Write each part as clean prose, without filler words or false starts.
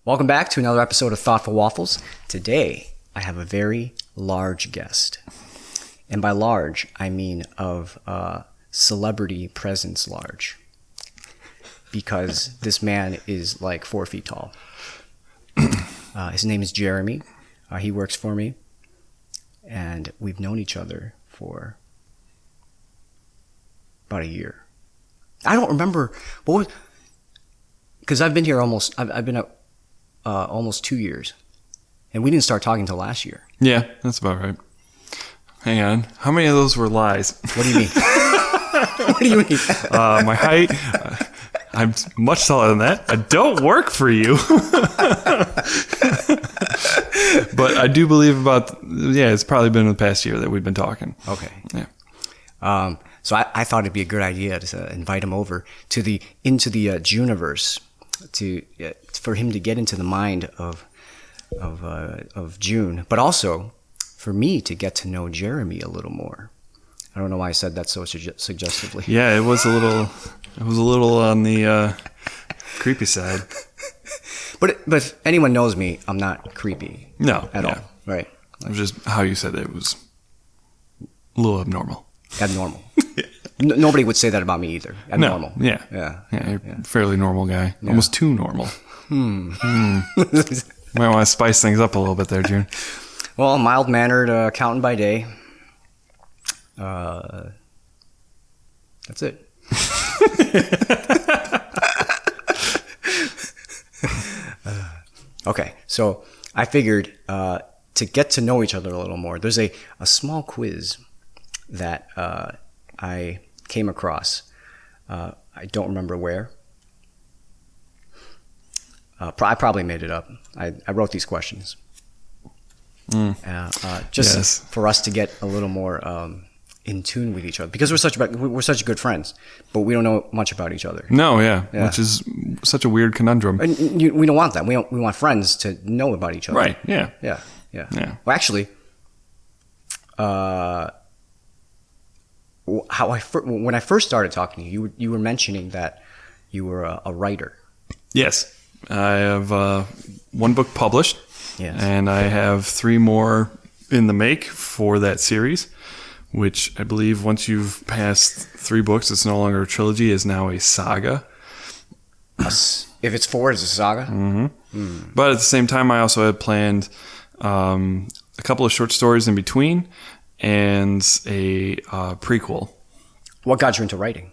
Welcome back to another episode of Thoughtful Waffles. Today, I have a very large guest. And by large, I mean of celebrity presence large. Because this man is like 4 feet tall. His name is Jeremy. He works for me. And we've known each other for about a year. I don't remember because I've been here almost 2 years, and we didn't start talking until last year. Yeah, that's about right. Hang on, how many of those were lies? What do you mean? What do you mean? My height. I'm much taller than that. I don't work for you. But I do believe it's probably been the past year that we've been talking. Okay. Yeah. So I thought it'd be a good idea to invite him over into the Juniverse for him to get into the mind of June, but also for me to get to know Jeremy a little more. I don't know why I said that so suggestively. Yeah, it was a little on the creepy side. But if anyone knows me, I'm not creepy. No, at all. Right. It was just how you said it was a little abnormal. Abnormal. Yeah. Nobody would say that about me either. Abnormal. No. Yeah. You're a fairly normal guy. Yeah. Almost too normal. Might want to spice things up a little bit there, June. Well, mild-mannered accountant by day. That's it. Okay, so I figured to get to know each other a little more, there's a small quiz that I came across. I don't remember where. I probably made it up. I wrote these questions. Just for us to get a little more in tune with each other, because we're such good friends, but we don't know much about each other. No, yeah. Which is such a weird conundrum. And we don't want that. We want friends to know about each other. Right. Yeah. Well, actually, when I first started talking to you, you were mentioning that you were a writer. Yes, I have one book published. Yes. And I have 3 more in the make for that series, which I believe once you've passed 3 books, it's no longer a trilogy, it's now a saga. If it's 4, it's a saga? Mm-hmm. But at the same time, I also had planned a couple of short stories in between and a prequel. What got you into writing?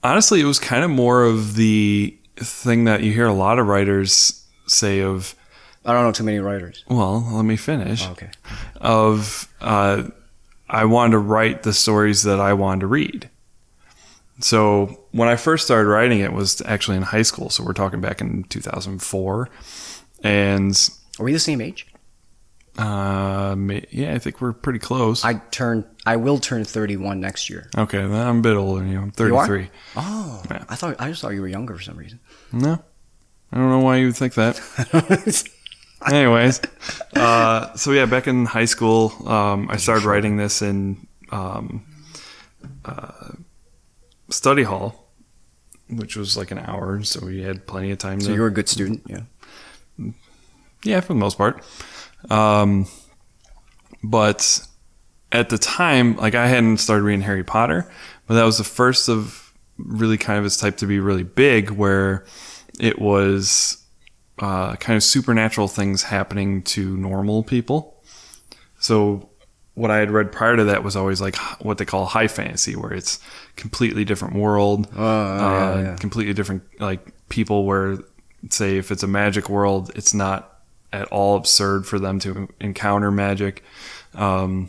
Honestly, it was kind of more of the thing that you hear a lot of writers say of... I don't know too many writers. Well, let me finish. Oh, okay. I wanted to write the stories that I wanted to read. So when I first started writing, it was actually in high school. So we're talking back in 2004. And... Are we the same age? Yeah, I think we're pretty close. I will turn 31 next year. Okay, then I'm a bit older than you. I'm 33. You are? Oh, yeah. I just thought you were younger for some reason. No, I don't know why you would think that. Anyways, so yeah, back in high school, I started writing this in study hall, which was like an hour, so we had plenty of time. So you were a good student, yeah? Yeah, for the most part. But at the time, like I hadn't started reading Harry Potter, but that was the first of really kind of its type to be really big, where it was kind of supernatural things happening to normal people. So what I had read prior to that was always like what they call high fantasy, where it's completely different world, completely different like people, where say if it's a magic world, it's not at all absurd for them to encounter magic. Like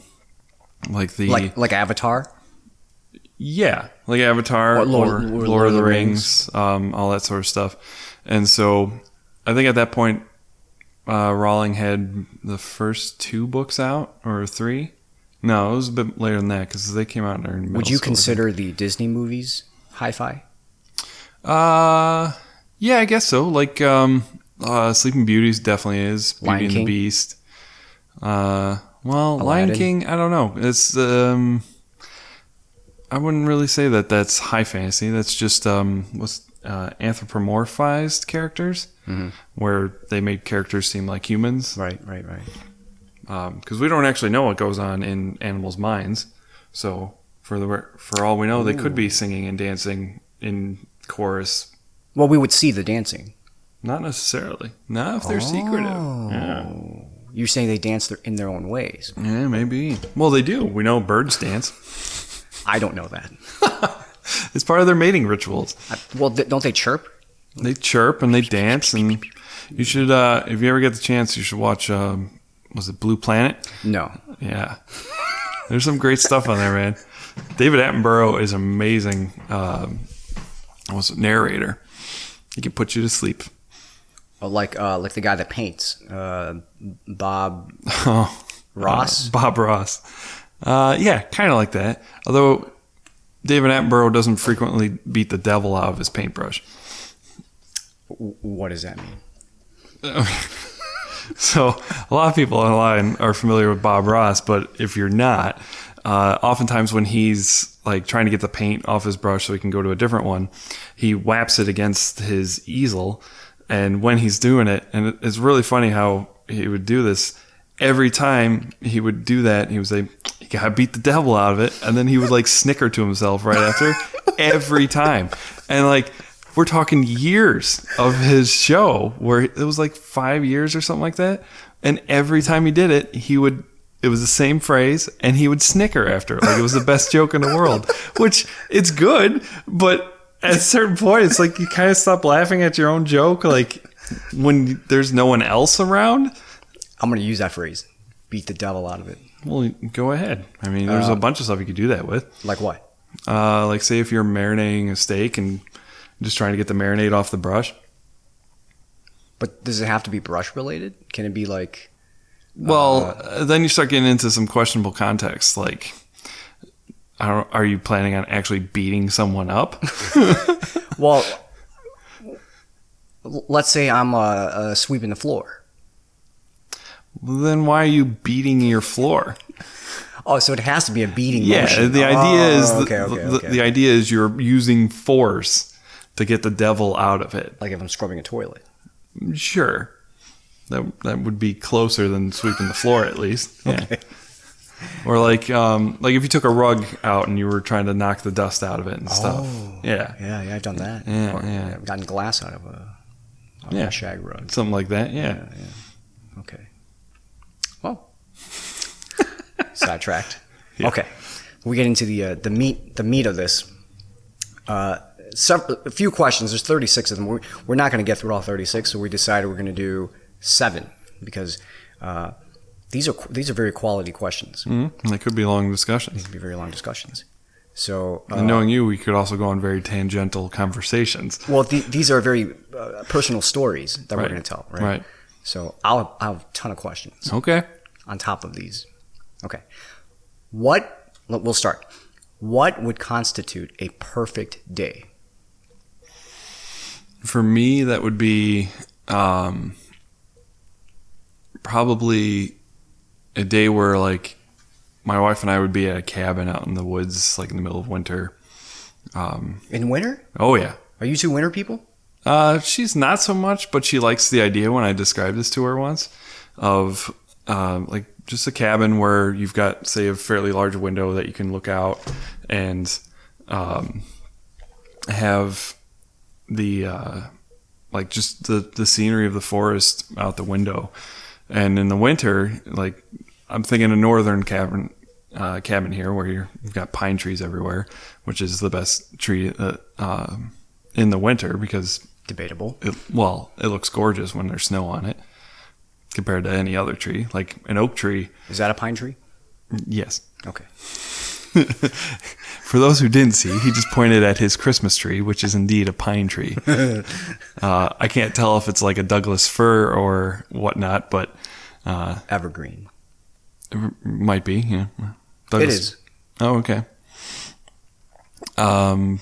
Avatar? Yeah, like Avatar or Lord of the Rings, all that sort of stuff. And so I think at that point, Rowling had the first 2 books out, or 3. No, it was a bit later than that, because they came out during middle Would you school, consider the Disney movies hi-fi? Yeah, I guess so. Like Sleeping Beauty definitely is. Beauty and the Beast. Well, Aladdin. Lion King, I don't know. It's I wouldn't really say that that's high fantasy. That's just what's anthropomorphized characters, where they made characters seem like humans. Right. Because we don't actually know what goes on in animals' minds. So for all we know, they could be singing and dancing in chorus. Well, we would see the dancing. Not necessarily. Not if they're secretive. Yeah. You're saying they dance in their own ways. Yeah, maybe. Well, they do. We know birds dance. I don't know that. It's part of their mating rituals. Well, don't they chirp? They chirp and they dance, and you should, if you ever get the chance, you should watch, was it Blue Planet? No. Yeah. There's some great stuff on there, man. David Attenborough is amazing, narrator. He can put you to sleep. Oh, like the guy that paints, Bob Ross? Bob Ross. Yeah, kind of like that. Although David Attenborough doesn't frequently beat the devil out of his paintbrush. What does that mean? So a lot of people online are familiar with Bob Ross, but if you're not, oftentimes when he's like trying to get the paint off his brush so he can go to a different one, he whaps it against his easel. And when he's doing it, and it's really funny how he would do this, every time he would do that, he would say, "You gotta beat the devil out of it," and then he would like snicker to himself right after, every time. And like, we're talking years of his show, where it was like 5 years or something like that, and every time he did it, it was the same phrase, and he would snicker after it, like it was the best joke in the world. Which, it's good, but at a certain point, it's like you kind of stop laughing at your own joke, like when there's no one else around. I'm going to use that phrase. Beat the devil out of it. Well, go ahead. I mean, there's a bunch of stuff you could do that with. Like what? Like say if you're marinating a steak and just trying to get the marinade off the brush. But does it have to be brush related? Can it be like... Well, then you start getting into some questionable context. Like, are you planning on actually beating someone up? Well, let's say I'm sweeping the floor. Then why are you beating your floor? Oh, so it has to be a beating Yeah, motion. the idea is okay. the idea is you're using force to get the devil out of it. Like if I'm scrubbing a toilet. Sure. That would be closer than sweeping the floor, at least. Yeah. Okay. Or like if you took a rug out and you were trying to knock the dust out of it and stuff. Yeah. Yeah, I've done that. Yeah. I've gotten glass out of a shag rug. Something like that. Yeah. Okay. Well, sidetracked. Yeah. Okay, we get into the meat of this. A few questions. There's 36 of them. We're not going to get through all 36, so we decided we're going to do 7 because these are very quality questions. Mm-hmm. They could be long discussions. These could be very long discussions. So, and knowing you, we could also go on very tangential conversations. Well, these are very personal stories that we're going to tell, right? Right. So I'll have a ton of questions. Okay. On top of these. Okay. We'll start. What would constitute a perfect day? For me, that would be probably a day where like my wife and I would be at a cabin out in the woods, like in the middle of winter. In winter? Oh yeah. Are you two winter people? She's not so much, but she likes the idea when I described this to her once of like just a cabin where you've got, say, a fairly large window that you can look out and have the like just the scenery of the forest out the window. And in the winter, like I'm thinking a northern cabin here where you've got pine trees everywhere, which is the best tree in the winter because debatable. It looks gorgeous when there's snow on it compared to any other tree. Like an oak tree. Is that a pine tree? Yes. Okay. For those who didn't see, he just pointed at his Christmas tree, which is indeed a pine tree. I can't tell if it's like a Douglas fir or whatnot, but evergreen. It might be, yeah. It is. Oh, okay. But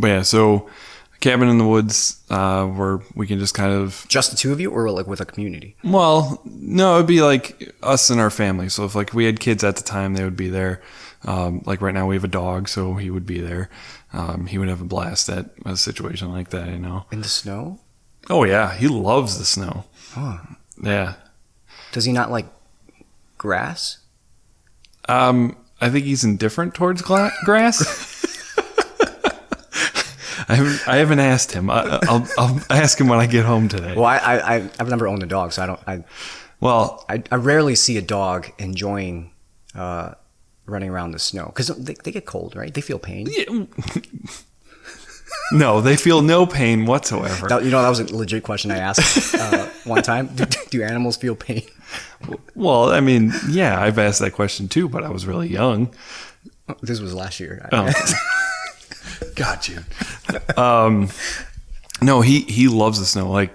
yeah, so a cabin in the woods where we can just kind of... Just the two of you or like with a community? Well, no, it'd be like us and our family. So if like we had kids at the time, they would be there. Like right now we have a dog, so he would be there. he would have a blast at a situation like that, you know. In the snow? Oh yeah, he loves the snow. Huh. Yeah. Does he not like grass? I think he's indifferent towards grass. I haven't asked him. I'll ask him when I get home today. Well, I've never owned a dog, so I rarely see a dog enjoying running around the snow because they get cold, right? They feel pain. Yeah. No, they feel no pain whatsoever. That was a legit question I asked one time. Do animals feel pain? Well, I mean, yeah, I've asked that question too, but I was really young. This was last year. Got you. No, he loves the snow. Like,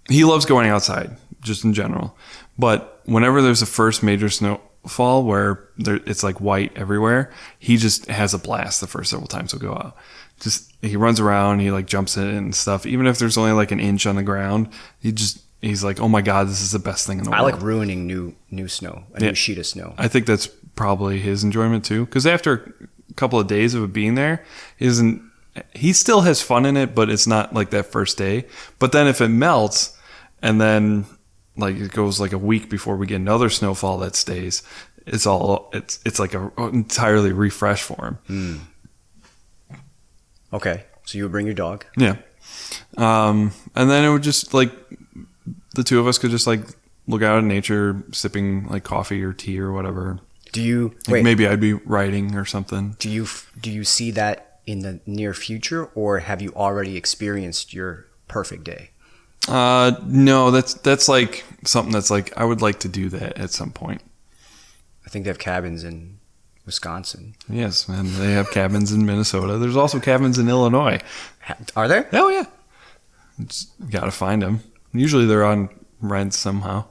he loves going outside, just in general. But whenever there's a first major snowfall where it's like white everywhere, he just has a blast the first several times we'll go out. Just, he runs around, he like jumps in and stuff. Even if there's only like an inch on the ground, he's like, oh my God, this is the best thing in the world. I like ruining new snow, new sheet of snow. I think that's probably his enjoyment too. Because after a couple of days of it being there, he still has fun in it, but it's not like that first day. But then if it melts and then like it goes like a week before we get another snowfall that stays, it's like a entirely refresh for him. Mm. Okay, so you would bring your dog. Yeah. And then it would just like the two of us could just like look out at nature, sipping like coffee or tea or whatever. Do you like maybe I'd be writing or something. Do you see that in the near future, or have you already experienced your perfect day? No, that's like something that's like I would like to do that at some point. I think they have cabins in Wisconsin. Yes, man, they have cabins in Minnesota. There's also cabins in Illinois. Are there? Oh yeah. Got to find them. Usually they're on rent somehow.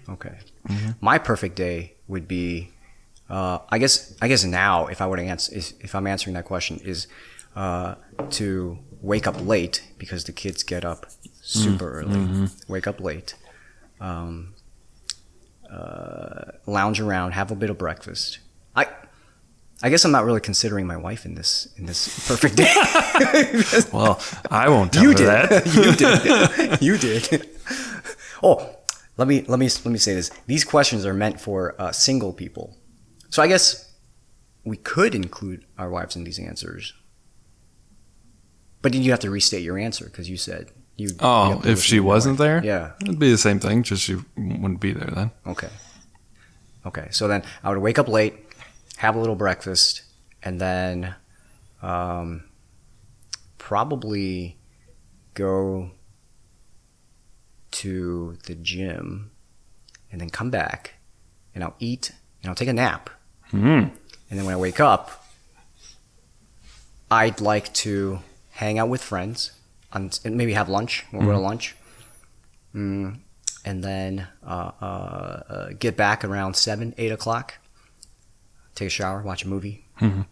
Okay. Mm-hmm. My perfect day would be, I guess now if I'm answering that question is to wake up late because the kids get up super early. Mm-hmm. Wake up late, lounge around, have a bit of breakfast. I guess I'm not really considering my wife in this perfect day. Well, I won't tell her that. You did. Oh, let me say this. These questions are meant for single people. So I guess we could include our wives in these answers. But then you have to restate your answer because you said you. Oh, if she wasn't there? Yeah. It'd be the same thing, just she wouldn't be there then. Okay. So then I would wake up late, have a little breakfast, and then probably go to the gym and then come back and I'll eat and I'll take a nap. And then when I wake up, I'd like to hang out with friends and maybe have lunch. We'll go to lunch. And then get back around 7, 8 o'clock. Take a shower, watch a movie. And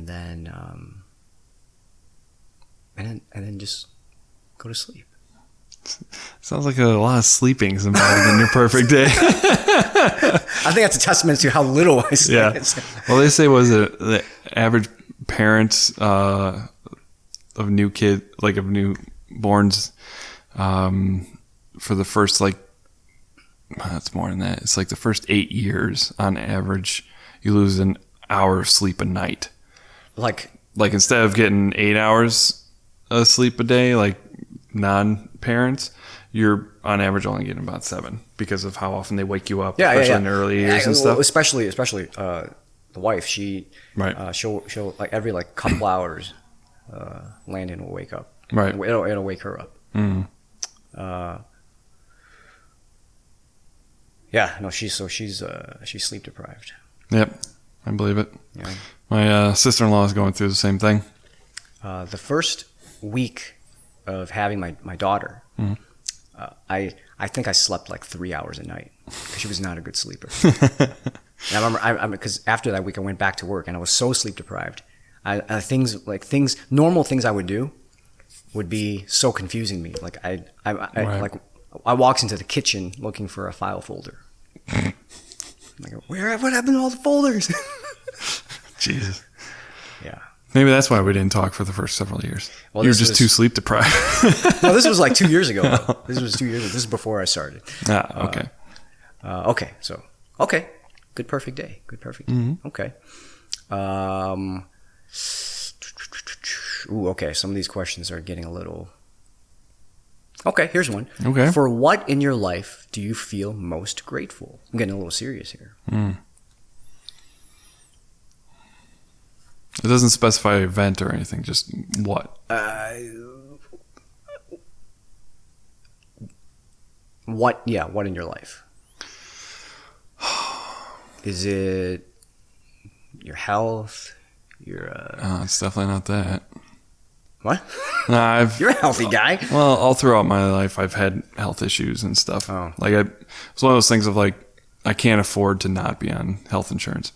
then just go to sleep. Sounds like a lot of sleepings involved in your perfect day. I think that's a testament to how little I sleep. Yeah. Well, they say the average parents of newborns for the first it's more than that. It's like the first 8 years on average, you lose an hour of sleep a night. Like instead of getting 8 hours of sleep a day, like non-parents, you're on average only getting about 7 because of how often they wake you up, especially in the early years and stuff. Especially the wife, she'll like every couple hours, Landon will wake up. Right. It'll wake her up. Yeah, no, she's sleep deprived. Yep, I believe it. Yeah. My sister-in-law is going through the same thing. The first week of having my daughter, I think I slept 3 hours a night because she was not a good sleeper. And I remember because after that week I went back to work and I was so sleep deprived. Normal things I would do would be so confusing to me. I walks into the kitchen looking for a file folder. What happened to all the folders? Jesus. Yeah. Maybe that's why we didn't talk for the first several years. Well, you were just too sleep deprived. No, this was like 2 years ago. This was 2 years ago. This is before I started. Okay. Okay. So, okay. Good perfect day. Good perfect day. Mm-hmm. Okay. Okay. Some of these questions are getting a little... Okay, here's one. Okay. For what in your life do you feel most grateful? I'm getting a little serious here. It doesn't specify an event or anything, just what? What in your life? Is it your health? It's definitely not that. What? You're a healthy guy. Well, all throughout my life, I've had health issues and stuff. Oh. Like, it's one of those things of like, I can't afford to not be on health insurance.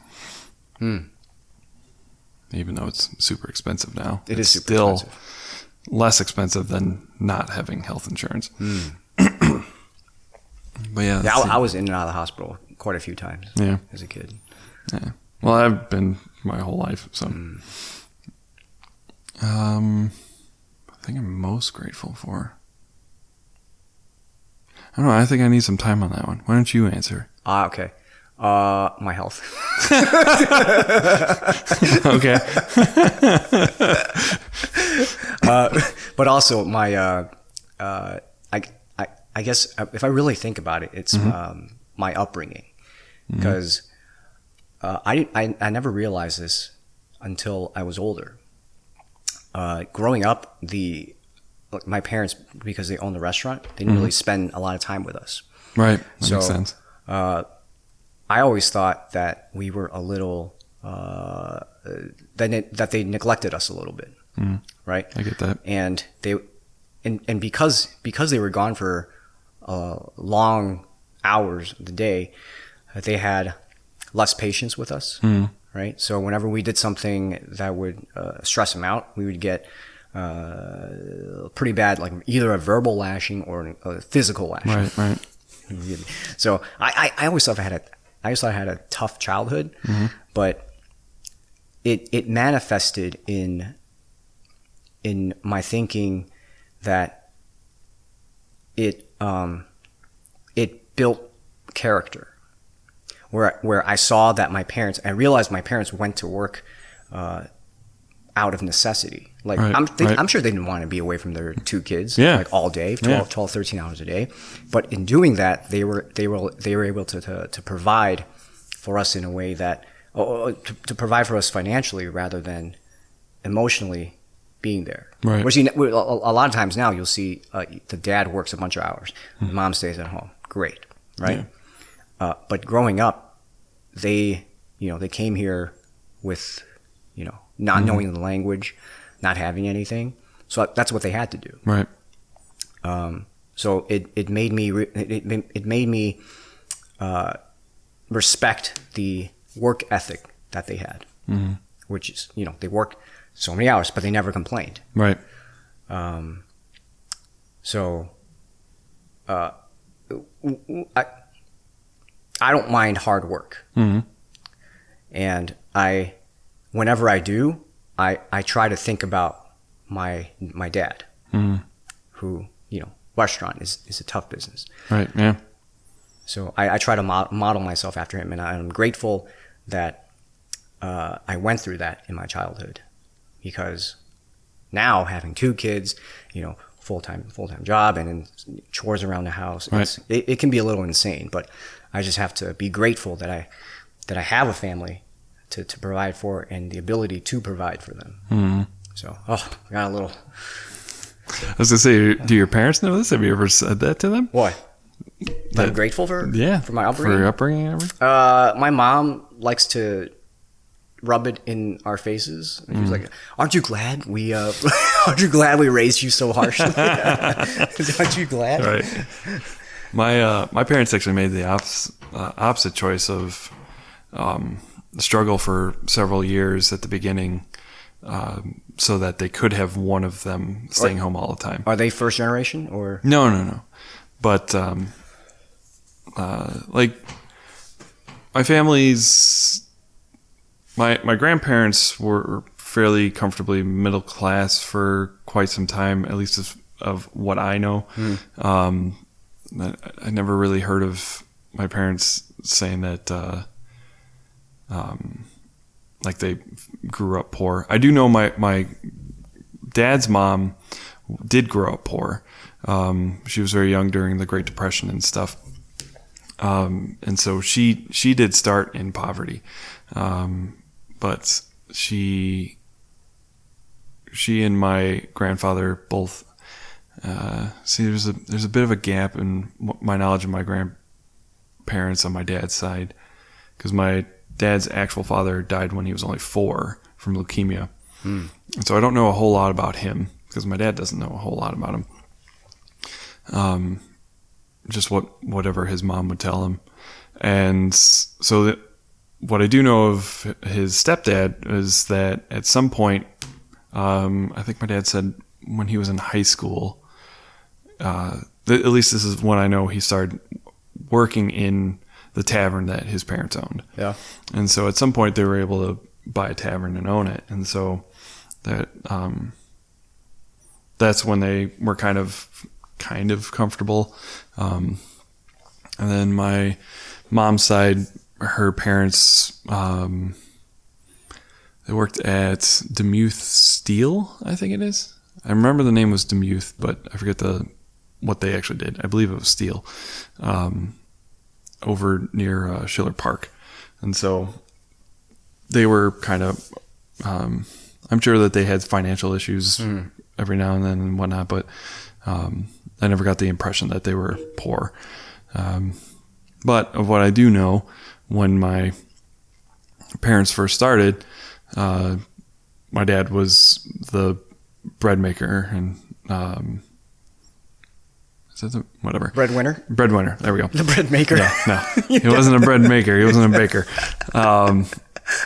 Even though it's super expensive now. It is super still expensive. Less expensive than not having health insurance. But yeah. I was in and out of the hospital quite a few times as a kid. Yeah. Well, I've been my whole life, so... I think I'm most grateful for... I don't know. I think I need some time on that one. Why don't you answer? Okay. My health. Okay. But also my... I guess if I really think about it, it's my upbringing. Because I never realized this until I was older. Growing up, my parents, because they owned the restaurant, they didn't really spend a lot of time with us. Right. That makes sense. I always thought that we were a little that they neglected us a little bit. Right. I get that. And because they were gone for long hours of the day, they had less patience with us. Right. So whenever we did something that would stress them out, we would get pretty bad, like either a verbal lashing or a physical lashing. Right. So I always thought I had a tough childhood, but it manifested in my thinking that it built character. Where I saw that I realized my parents went to work out of necessity. Like I'm sure they didn't want to be away from their two kids like all day, 12, 13 hours a day. But in doing that, they were able to provide for us in a way that to provide for us financially rather than emotionally being there. Right. Which a lot of times now you'll see the dad works a bunch of hours, the mom stays at home. Great, right? Yeah. But growing up, they came here with, not knowing the language, not having anything. So that's what they had to do. Right. So it made me respect the work ethic that they had, which is, they work so many hours, but they never complained. Right. I don't mind hard work. And whenever I do, I try to think about my dad, who, restaurant is a tough business. Right, yeah. So I try to model myself after him, and I'm grateful that I went through that in my childhood, because now having two kids, full-time job and then chores around the house, it can be a little insane, but I just have to be grateful that I have a family to provide for and the ability to provide for them. So, I got a little... I was going to say, do your parents know this? Have you ever said that to them? What? That I'm grateful for my upbringing? For your upbringing and everything? My mom likes to rub it in our faces. And she's like, aren't you glad we raised you so harshly? Aren't you glad? Right. My parents actually made the opposite choice of struggle for several years at the beginning, so that they could have one of them staying home all the time. Are they first generation or? No. But like my family's, my grandparents were fairly comfortably middle class for quite some time, at least of what I know. I never really heard of my parents saying that like they grew up poor. I do know my dad's mom did grow up poor. She was very young during the Great Depression and stuff. And so she did start in poverty. But she and my grandfather both, there's a bit of a gap in my knowledge of my grandparents on my dad's side, because my dad's actual father died when he was only 4 from leukemia. And so I don't know a whole lot about him, because my dad doesn't know a whole lot about him. Just whatever his mom would tell him. And so what I do know of his stepdad is that at some point, I think my dad said when he was in high school, at least this is when I know, he started working in the tavern that his parents owned. Yeah. And so at some point they were able to buy a tavern and own it. And so that's when they were kind of comfortable. And then my mom's side, her parents, they worked at Demuth Steel, I think it is. I remember the name was Demuth, but I forget what they actually did. I believe it was steel, over near Schiller Park. And so they were kind of, I'm sure that they had financial issues every now and then and whatnot, but I never got the impression that they were poor. But of what I do know, when my parents first started, my dad was the bread maker and whatever. Breadwinner? Breadwinner. There we go. The bread maker? No. He wasn't a bread maker. He wasn't a baker.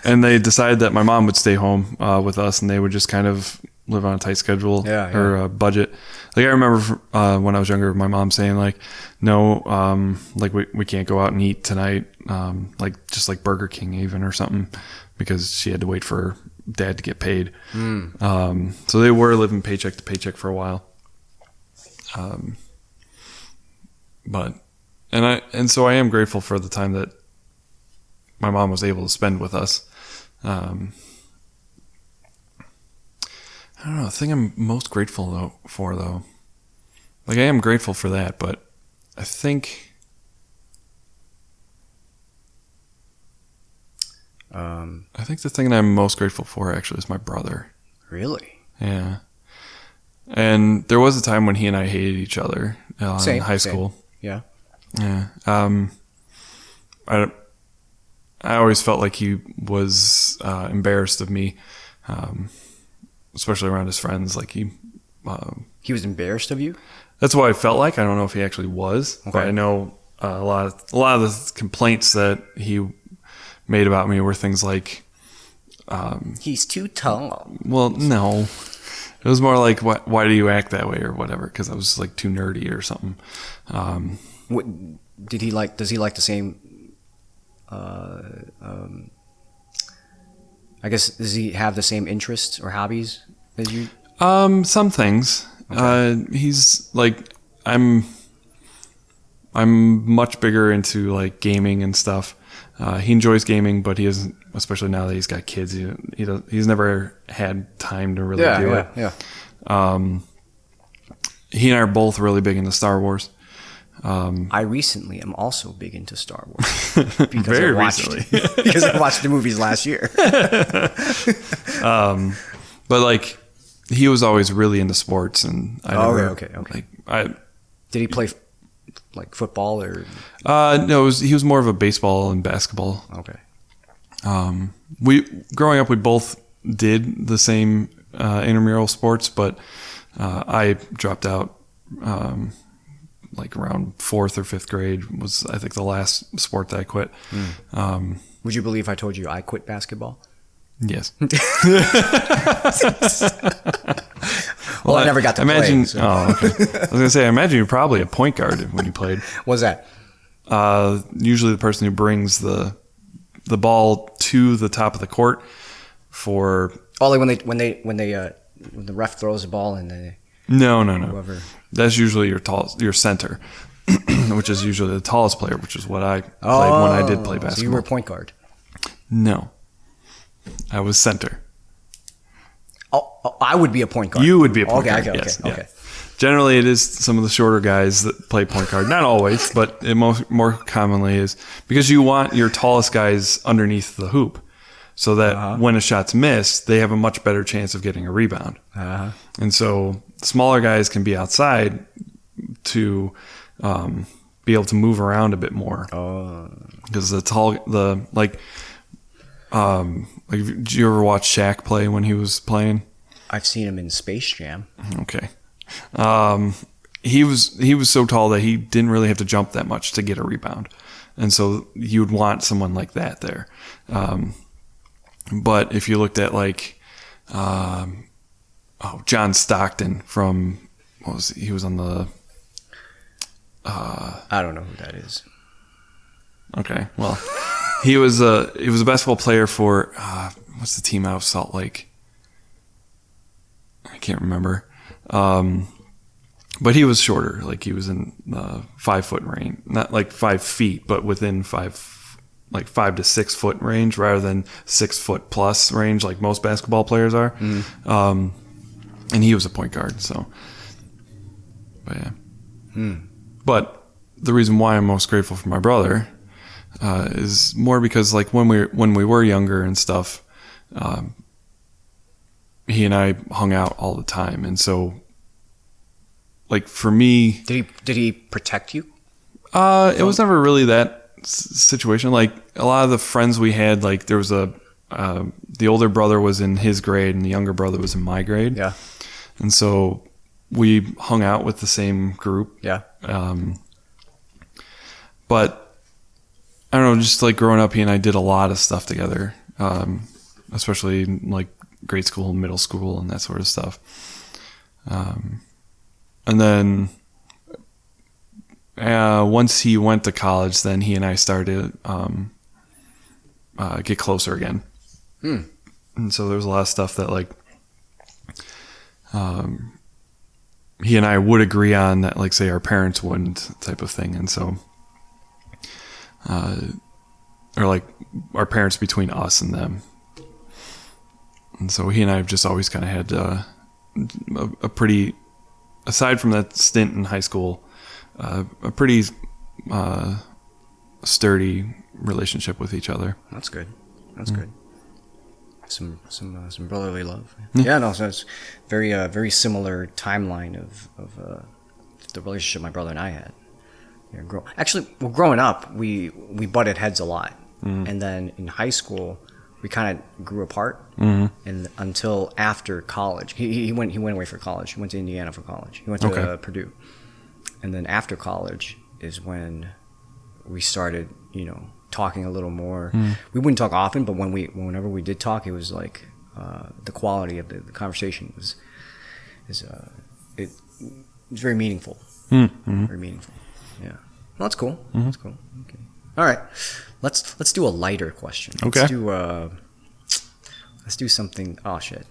And they decided that my mom would stay home with us, and they would just kind of live on a tight schedule or a budget. Like I remember when I was younger, my mom saying like, no, like we can't go out and eat tonight. Like just like Burger King even or something, because she had to wait for dad to get paid. So they were living paycheck to paycheck for a while. So I am grateful for the time that my mom was able to spend with us. I don't know. The thing I'm most grateful for, like I am grateful for that, but I think the thing that I'm most grateful for actually is my brother. Really? Yeah. And there was a time when he and I hated each other in high school. Yeah. Yeah. I always felt like he was embarrassed of me, especially around his friends. Like he was embarrassed of you? That's what I felt like. I don't know if he actually was, but I know a lot of the complaints that he made about me were things like, he's too tall. Well, no. It was more like, why do you act that way or whatever? Because I was like too nerdy or something. What did he like? Does he like the same? I guess, does he have the same interests or hobbies as you? Some things. Okay. He's like, I'm much bigger into like gaming and stuff. He enjoys gaming, but he isn't, especially now that he's got kids. He's never had time to really do it. Yeah. He and I are both really big into Star Wars. I recently am also big into Star Wars. Very recently. Because I watched the movies last year. But like, he was always really into sports, and Okay. Like, did he play like football or? No, he was more of a baseball and basketball. Okay. Growing up, we both did the same intramural sports, but I dropped out like around 4th or 5th grade was, I think, the last sport that I quit. Would you believe I told you I quit basketball? Yes. Well, I never got to play. So. Oh, okay. I was going to say, I imagine you're probably a point guard when you played. What's that? Usually the person who brings the ball to the top of the court for Oh, like when the ref throws the ball and they No. whoever. That's usually your center, which is usually the tallest player, which is what I played when I did play basketball. So you were point guard. No, I was center. Oh, I would be a point guard. You would be a point guard. Okay. Yes, Okay. yeah. Generally, it is some of the shorter guys that play point guard. Not always, but it more commonly is because you want your tallest guys underneath the hoop, so that when a shot's missed, they have a much better chance of getting a rebound. And so smaller guys can be outside to be able to move around a bit more. Because did you ever watch Shaq play when he was playing? I've seen him in Space Jam. Okay. He was so tall that he didn't really have to jump that much to get a rebound. And so you'd want someone like that there. But if you looked at John Stockton from, he was on the... I don't know who that is. Okay, well, he was a basketball player for, what's the team out of Salt Lake? I can't remember. But he was shorter, like he was in the 5 foot range, not like 5 feet, but within 5 to 6 foot range rather than 6 foot plus range like most basketball players are. And he was a point guard, so. But yeah. But the reason why I'm most grateful for my brother is more because like when we were younger and stuff, he and I hung out all the time, and so like for me, did he protect you? It was never really that situation. Like a lot of the friends we had, like there was the older brother was in his grade and the younger brother was in my grade. Yeah. And so we hung out with the same group. Yeah. But I don't know, just like growing up, he and I did a lot of stuff together, especially like grade school, middle school, and that sort of stuff. And then once he went to college, then he and I started get closer again. And so there was a lot of stuff that like he and I would agree on that, like say our parents wouldn't, type of thing. And so or like our parents between us and them. And so he and I have just always kind of had a pretty, aside from that stint in high school, a pretty sturdy relationship with each other. That's good. That's good. Some brotherly love. Yeah, no, so it's very similar timeline of the relationship my brother and I had. Growing up, we butted heads a lot, and then in high school, we kind of grew apart, and until after college, he went away for college. He went to Indiana for college. He went to Purdue, and then after college is when we started, talking a little more. We wouldn't talk often, but whenever we did talk, it was like the quality of the conversation was very meaningful. Very meaningful. Yeah, well, that's cool. That's cool. Okay. All right, let's do a lighter question. Okay. Let's do something. Oh shit,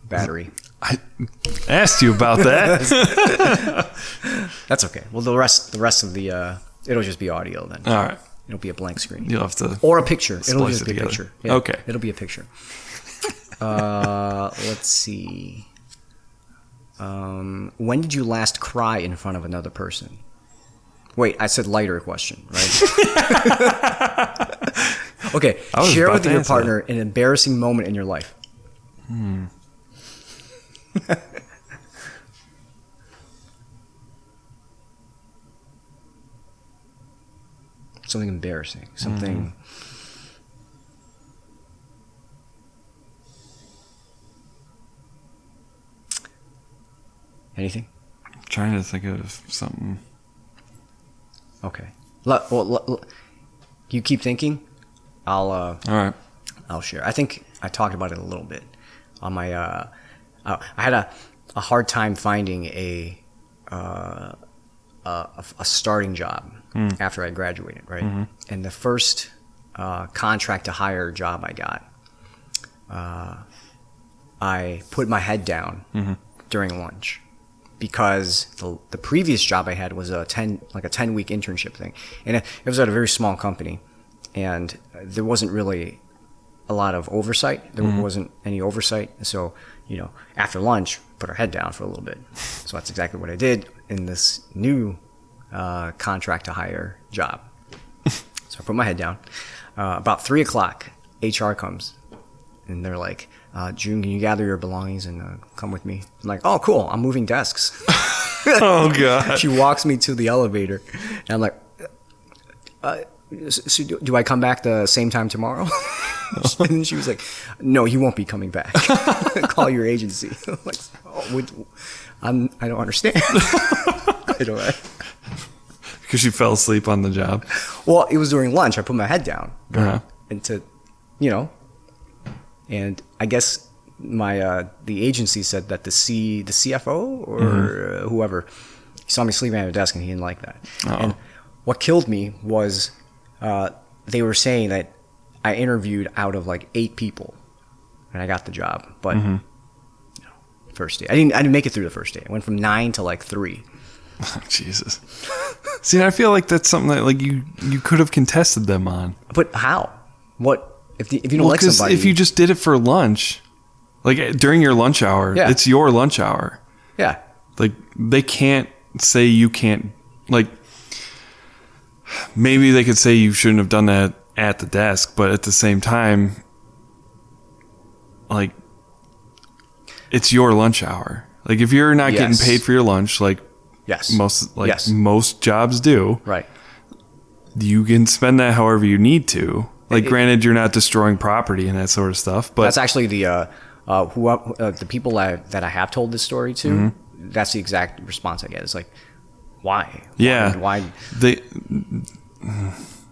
battery. I asked you about that. That's okay. Well, the rest of the it'll just be audio then. All right. It'll be a blank screen. You'll have to or a picture. It'll splice just it be a together. picture. Yeah, Okay. It'll be a picture. Let's see. When did you last cry in front of another person? Wait, I said lighter question, right? Okay. Share with your partner an embarrassing moment in your life. Something embarrassing. Something. Anything? I'm trying to think of something. Okay. You keep thinking. All right. I'll share. I think I talked about it a little bit on my. I had a hard time finding a starting job after I graduated, right? And the first contract to hire job I got, I put my head down during lunch because the previous job I had was a 10-week internship thing, and it was at a very small company, and there wasn't really a lot of oversight. There wasn't any oversight, so after lunch, put our head down for a little bit. So that's exactly what I did in this new contract to hire job. So I put my head down. About 3 o'clock, HR comes, and they're like, June, can you gather your belongings and come with me? I'm like, oh, cool. I'm moving desks. Oh, God. She walks me to the elevator, and I'm like, so do I come back the same time tomorrow? And she was like, no, you won't be coming back. Call your agency. I'm like, I don't understand. I don't. Because you fell asleep on the job. Well, it was during lunch. I put my head down, and and I guess the agency said that the CFO or whoever, he saw me sleeping at a desk and he didn't like that. Uh-oh. And what killed me was they were saying that I interviewed out of like 8 people, and I got the job. But first day, I didn't make it through the first day. I went from 9 to like 3. Oh, Jesus. See, I feel like that's something that like you could have contested them on. But how? What if you don't like somebody? If you just did it for lunch, like during your lunch hour, it's your lunch hour. Yeah. Like they can't say you can't. Like maybe they could say you shouldn't have done that at the desk, but at the same time, like it's your lunch hour. Like if you're not getting paid for your lunch, like most jobs do, right? You can spend that however you need to. Like, granted, you're not destroying property and that sort of stuff, but that's actually the people that I have told this story to. That's the exact response I get. It's like, why? Yeah, why?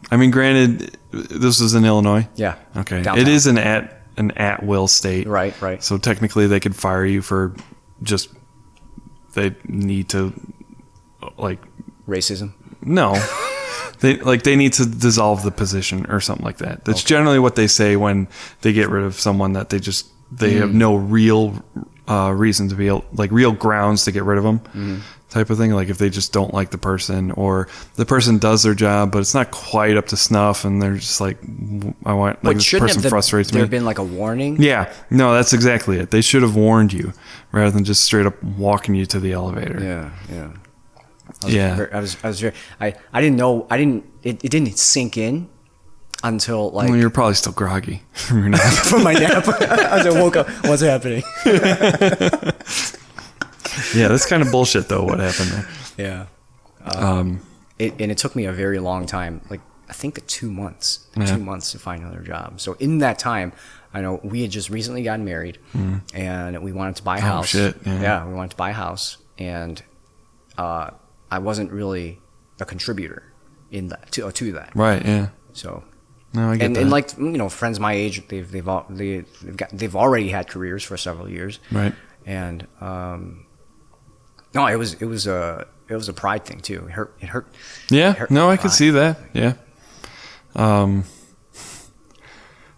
I mean, granted, this is in Illinois. Yeah. Okay. Downtown. It is an at-will state. Right. So technically, they could fire you for just they need to like racism. No. They need to dissolve the position or something like that. That's generally what they say when they get rid of someone that they have no real reason to be like real grounds to get rid of them, type of thing. Like if they just don't like the person or the person does their job but it's not quite up to snuff and they're just like, I want like this person frustrates me. There have been like a warning. Yeah, no, that's exactly it. They should have warned you rather than just straight up walking you to the elevator. Yeah. I didn't know. It didn't sink in until like. Well, you're probably still groggy from your nap. From my nap. As I woke up, what's happening? Yeah, that's kind of bullshit though. What happened Yeah. there? It took me a very long time. Like I think 2 months. 2 months to find another job. So in that time, I know we had just recently gotten married, and we wanted to buy a house. Oh shit! Yeah, we wanted to buy a house, and I wasn't really a contributor in that to that. Right. Yeah. So. No, I get that. And like friends my age, they've already had careers for several years. Right. And no, it was a pride thing too. It hurt. Yeah. No, I could see that. Yeah.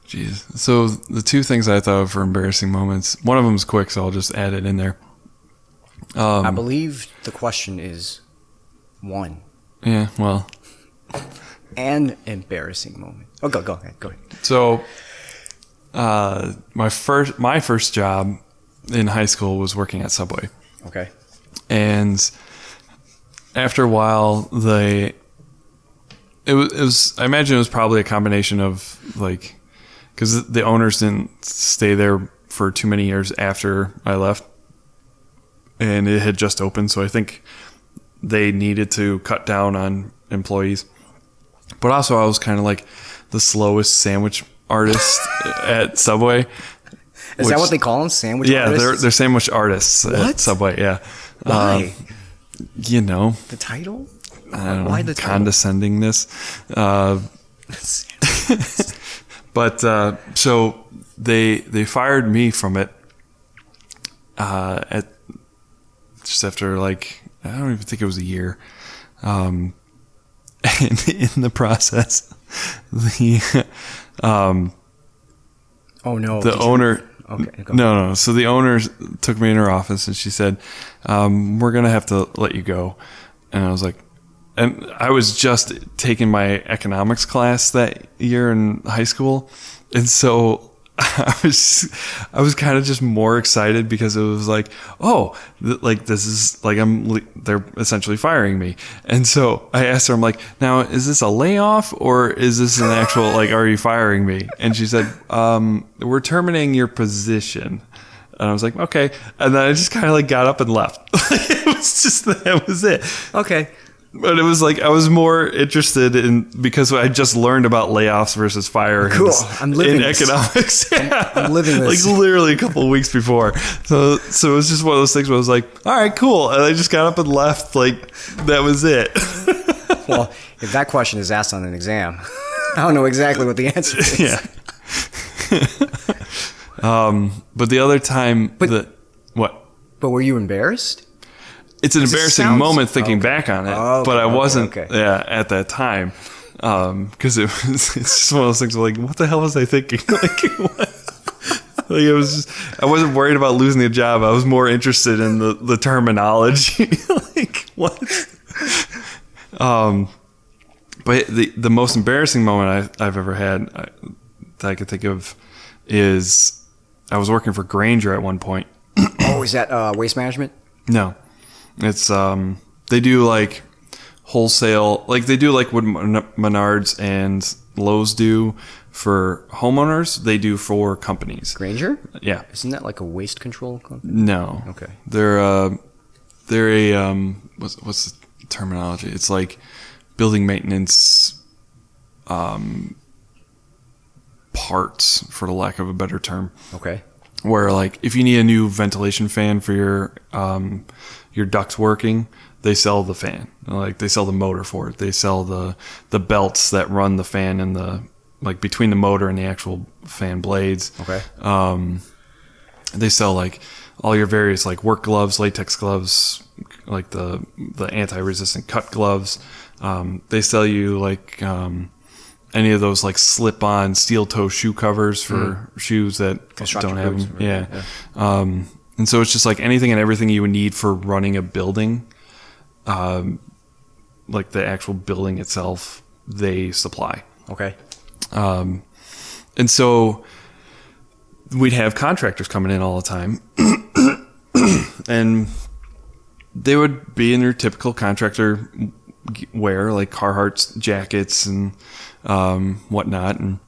Jeez. So the 2 things I thought of for embarrassing moments. One of them is quick, so I'll just add it in there. I believe the question is 1. Yeah. Well. An embarrassing moment. Oh, go ahead. So, my first job in high school was working at Subway. Okay. And after a while, it was I imagine it was probably a combination of like, because the owners didn't stay there for too many years after I left, and it had just opened, so I think they needed to cut down on employees. But also, I was kind of like the slowest sandwich artist at Subway. Is that what they call them? Sandwich artists? Yeah, they're sandwich artists at Subway, yeah. Why? The title? I don't know. Why the title? Condescendingness. But so they fired me from it at just after like, I don't even think it was a year. And in the process, Oh no! The owner. Okay. Go. No. So the owner took me in her office and she said, "We're gonna have to let you go." And I was like, and I was just taking my economics class that year in high school, and so I was kind of just more excited because it was like, oh, like this is like they're essentially firing me. And so I asked her, I'm like, now is this a layoff or is this an actual like, are you firing me? And she said, we're terminating your position. And I was like, okay. And then I just kind of like got up and left. It was just, that was it. Okay. But it was like I was more interested in because I just learned about layoffs versus firing. Cool. I'm living in this. economics. Yeah. I'm living this. Like literally a couple of weeks before. So it was just one of those things where I was like, all right, cool. And I just got up and left. Like that was it. Well, if that question is asked on an exam, I don't know exactly what the answer is. Yeah. But the other time what? But were you embarrassed? It's an embarrassing moment thinking back on it, but I wasn't at that time because it's just one of those things where, like, what the hell was I thinking? Like, what? Like it was just, I wasn't worried about losing the job. I was more interested in the terminology. Like what? But the most embarrassing moment I've ever had that I could think of is I was working for Grainger at one point. Oh, is that waste management? No. It's they do like wholesale, like they do like what Menards and Lowe's do for homeowners. They do for companies. Grainger? Yeah. Isn't that like a waste control company? No. Okay. They're a what's the terminology? It's like building maintenance parts, for the lack of a better term. Okay. Where like if you need a new ventilation fan for your ducts working, they sell the fan. Like they sell the motor for it. They sell the belts that run the fan and the like between the motor and the actual fan blades. Okay. They sell like all your various like work gloves, latex gloves, like the anti-resistant cut gloves. They sell you like any of those like slip-on steel toe shoe covers for shoes that don't have them. Yeah. And so it's just like anything and everything you would need for running a building, like the actual building itself, they supply. Okay. And so we'd have contractors coming in all the time and they would be in their typical contractor wear, like Carhartt jackets and whatnot, and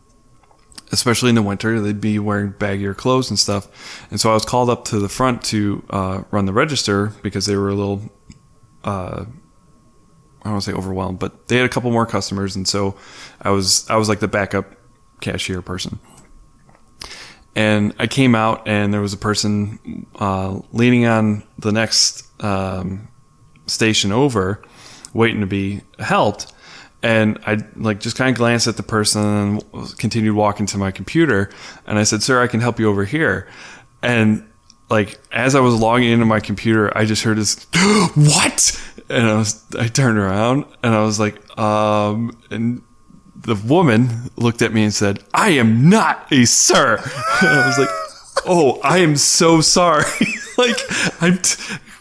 especially in the winter they'd be wearing baggier clothes and stuff. And so I was called up to the front to run the register because they were a little I don't want to say overwhelmed, but they had a couple more customers, and so I was like the backup cashier person. And I came out and there was a person leaning on the next station over waiting to be helped. And I like just kind of glanced at the person and continued walking to my computer. And I said, "Sir, I can help you over here." And like as I was logging into my computer, I just heard this, "What?" And I turned around and I was like, and the woman looked at me and said, "I am not a sir." And I was like, "Oh, I am so sorry." Like I'm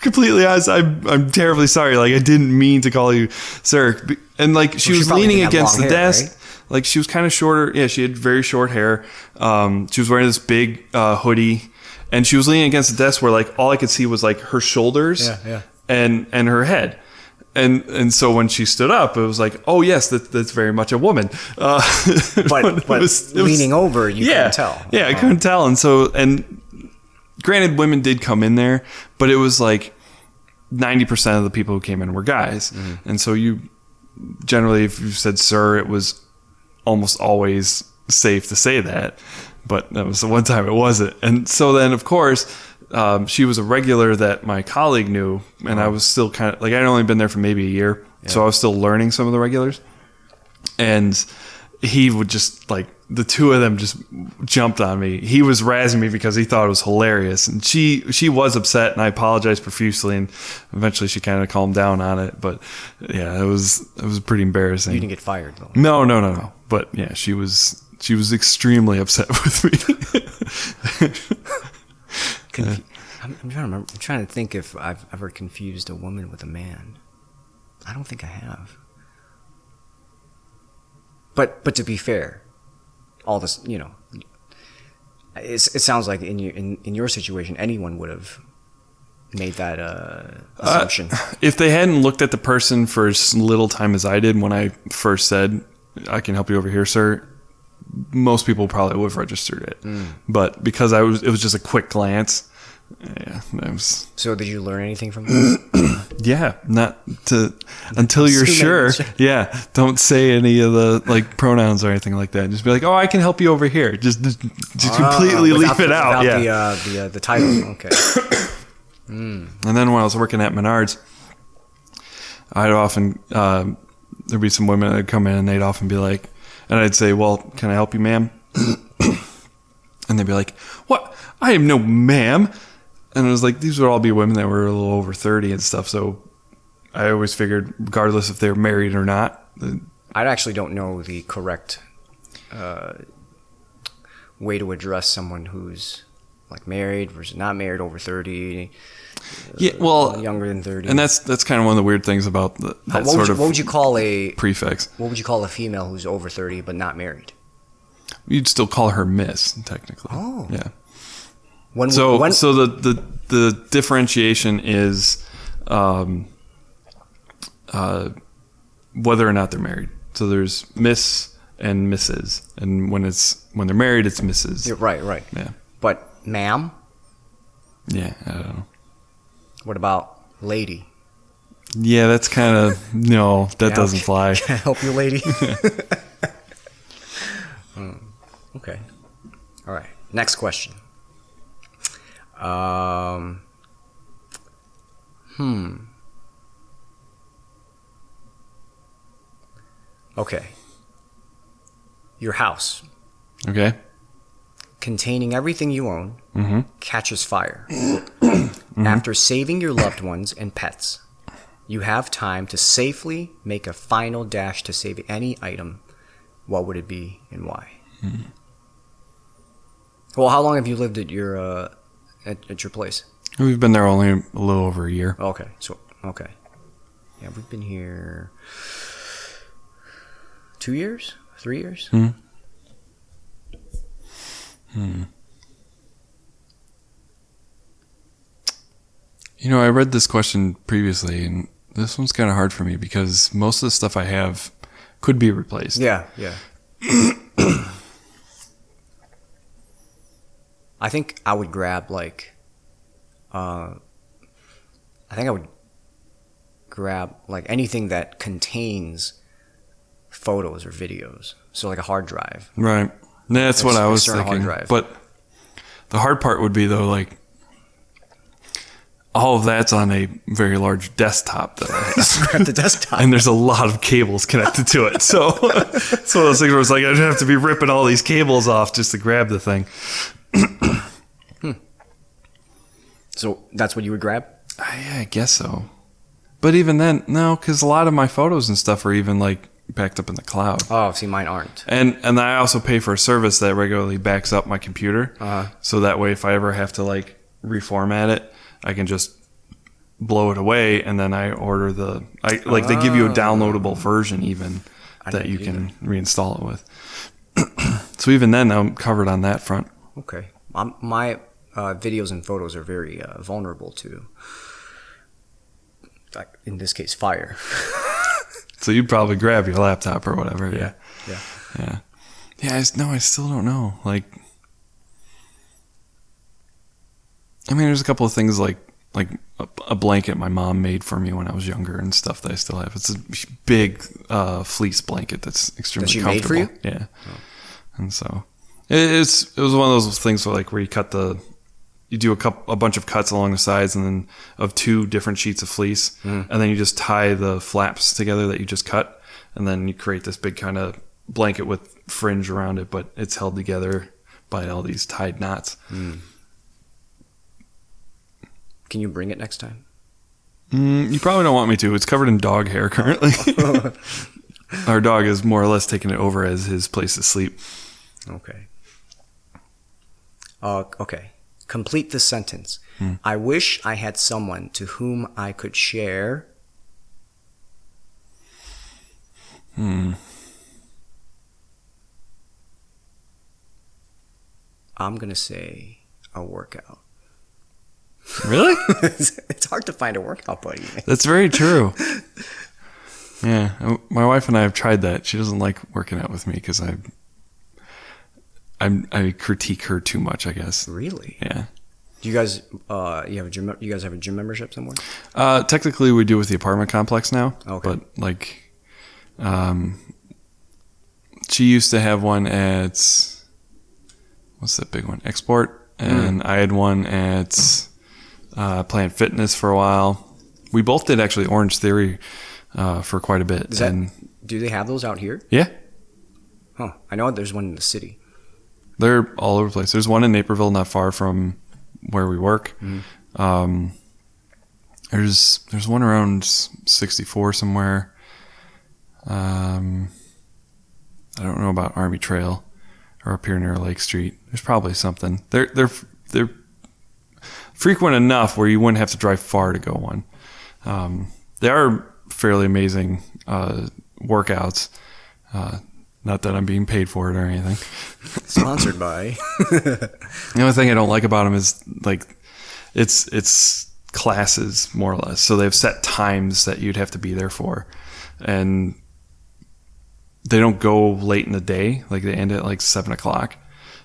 completely honest. I'm terribly sorry. Like I didn't mean to call you sir. And like she was leaning against the desk. Right? Like she was kind of shorter. Yeah, she had very short hair. She was wearing this big hoodie, and she was leaning against the desk where like all I could see was like her shoulders, and her head. And so when she stood up, it was like, oh yes, that's very much a woman. But it was leaning over, you couldn't tell. Yeah, I couldn't tell. And so, and granted, women did come in there, but it was like 90% of the people who came in were guys. Mm-hmm. And so you generally, if you said sir, it was almost always safe to say that. But that was the one time it wasn't. And so then, of course, she was a regular that my colleague knew, and I was still kind of like, I'd only been there for maybe a year, so I was still learning some of the regulars. And he would just like, the two of them just jumped on me. He was razzing me because he thought it was hilarious, and she was upset, and I apologized profusely, and eventually she kind of calmed down on it. But yeah, it was pretty embarrassing. You didn't get fired though. No. But yeah, she was she was extremely upset with me. I'm trying to remember. I'm trying to think if I've ever confused a woman with a man. I don't think I have. But to be fair, all this, it sounds like in your situation, anyone would have made that assumption. If they hadn't looked at the person for as little time as I did when I first said, "I can help you over here, sir," most people probably would have registered it. But because it was just a quick glance. Yeah, So did you learn anything from that? Yeah, until you're sure. Yeah, don't say any of the pronouns or anything like that. Just be like, "Oh, I can help you over here." Just completely leave it out. Yeah, the title. Okay. And then when I was working at Menards, I'd often there'd be some women that'd come in and they'd often be like, and I'd say, "Well, can I help you, ma'am?" And they'd be like, "What? I am no ma'am." And it was like, these would all be women that were a little over 30 and stuff. So I always figured, regardless if they were married or not. I actually don't know the correct way to address someone who's married versus not married, over 30. Yeah, well, younger than 30. And that's kind of one of the weird things about that what would you call a prefix? What would you call a female who's over 30 but not married? You'd still call her Miss, technically. Oh. Yeah. So the differentiation is whether or not they're married. So there's Miss and Mrs. And when they're married, it's Mrs. Yeah, right. Yeah. But ma'am? Yeah, I don't know. What about lady? Yeah, that's kind of no. That doesn't fly. Can I help you, lady? Okay. All right. Next question. Okay. Your house, Okay. containing everything you own, catches fire. After saving your loved ones and pets, you have time to safely make a final dash to save any item. What would it be and why? Well, how long have you lived at your at your place? We've been there only a little over a year. Okay. Yeah, we've been here 2 years, 3 years. I read this question previously, and this one's kind of hard for me because most of the stuff I have could be replaced. Yeah. I think I would grab anything that contains photos or videos. So like a hard drive. Right. That's what I was External thinking. hard drive. But the hard part would be though, all of that's on a very large desktop that I have. Grab the desktop. And there's a lot of cables connected to it. So it's one of those things where it's like I'd have to be ripping all these cables off just to grab the thing. So that's what you would grab? Yeah, I guess so. But even then, no, because a lot of my photos and stuff are even backed up in the cloud. Oh, see, mine aren't. And I also pay for a service that regularly backs up my computer. So that way, if I ever have to reformat it, I can just blow it away, and then I order they give you a downloadable version even that you can reinstall it with. So even then, I'm covered on that front. Okay. My videos and photos are very vulnerable to, in this case, fire. So you'd probably grab your laptop or whatever. Yeah. I still don't know. There's a couple of things like a blanket my mom made for me when I was younger and stuff that I still have. It's a big fleece blanket that's extremely comfortable. That she made for you? Yeah. Oh. And so it was one of those things where you do a bunch of cuts along the sides and then of two different sheets of fleece, and then you just tie the flaps together that you just cut, and then you create this big kind of blanket with fringe around it, but it's held together by all these tied knots. Can you bring it next time? You probably don't want me to. It's covered in dog hair currently. Our dog is more or less taking it over as his place to sleep. Okay. Okay. Complete the sentence. I wish I had someone to whom I could share. I'm going to say a workout. Really? It's hard to find a workout buddy. That's very true. Yeah, my wife and I have tried that. She doesn't like working out with me because I critique her too much, I guess. Really? Yeah. Do you guys you have a gym? You guys have a gym membership somewhere? Technically, we do with the apartment complex now. Okay. But like, she used to have one at what's that big one? Export, and I had one at Planet Fitness for a while. We both did actually Orange Theory for quite a bit. Do they have those out here? Yeah. Huh. I know there's one in the city. They're all over the place. There's one in Naperville, not far from where we work. There's one around 64 somewhere. I don't know about Army Trail or up here near Lake Street. There's probably something. They're frequent enough where you wouldn't have to drive far to go one. They are fairly amazing workouts. Not that I'm being paid for it or anything. Sponsored by. The only thing I don't like about them is like it's classes more or less. So they have set times that you'd have to be there for, and they don't go late in the day. Like they end at like 7:00.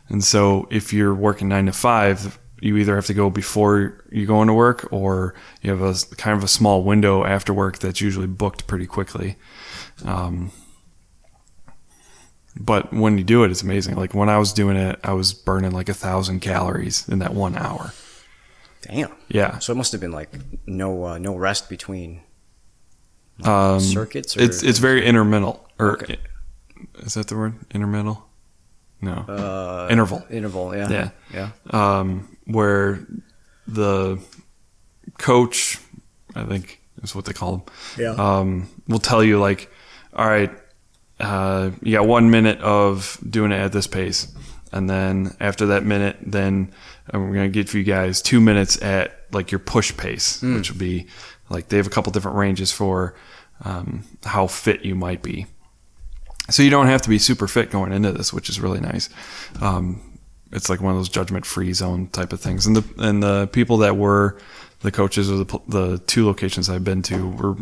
And so if you're working 9 to 5, you either have to go before you go into work, or you have a kind of a small window after work that's usually booked pretty quickly. But when you do it, it's amazing. Like when I was doing it, I was burning like 1,000 calories in that 1 hour. Damn. Yeah. So it must have been like no rest between circuits. Or it's very intermittent. Okay. Is that the word? Intermittent? No. Interval. Interval. Yeah. Yeah. Where the coach, I think is what they call them, will tell you like, all right, you got 1 minute of doing it at this pace. And then after that minute, then we're going to give you guys 2 minutes at like your push pace, which would be like, they have a couple different ranges for how fit you might be. So you don't have to be super fit going into this, which is really nice. It's like one of those judgment-free zone type of things. And the people that were the coaches of the 2 locations I've been to were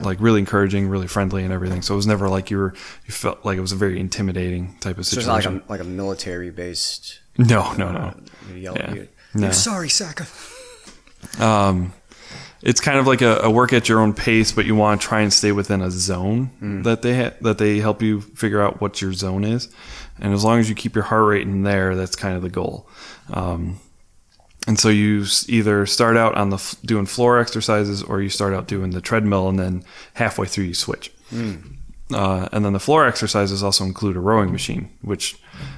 like really encouraging, really friendly and everything. So it was never like you felt like it was a very intimidating type of situation. So it's like a military based. No. Yell at you. No. Sorry, Saka. It's kind of like a work at your own pace, but you want to try and stay within a zone that they help you figure out what your zone is. And as long as you keep your heart rate in there, that's kind of the goal. And so you either start out on doing floor exercises, or you start out doing the treadmill, and then halfway through you switch. And then the floor exercises also include a rowing machine, which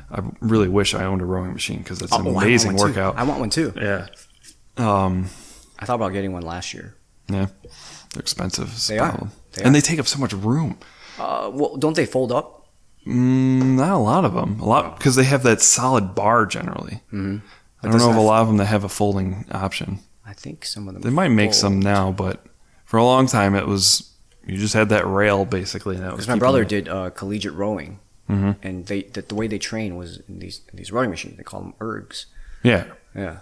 I really wish I owned a rowing machine because it's an amazing workout. I want one too. Yeah. I thought about getting one last year. Yeah. They're expensive. They are. And they take up so much room. Well, don't they fold up? Not a lot of them. Because they have that solid bar generally. I don't know of a lot of them that have a folding option. I think some of them. They might make some now, but for a long time it was you just had that rail basically. Because my brother did collegiate rowing, and the way they train was in these rowing machines. They call them ergs. Yeah. Yeah.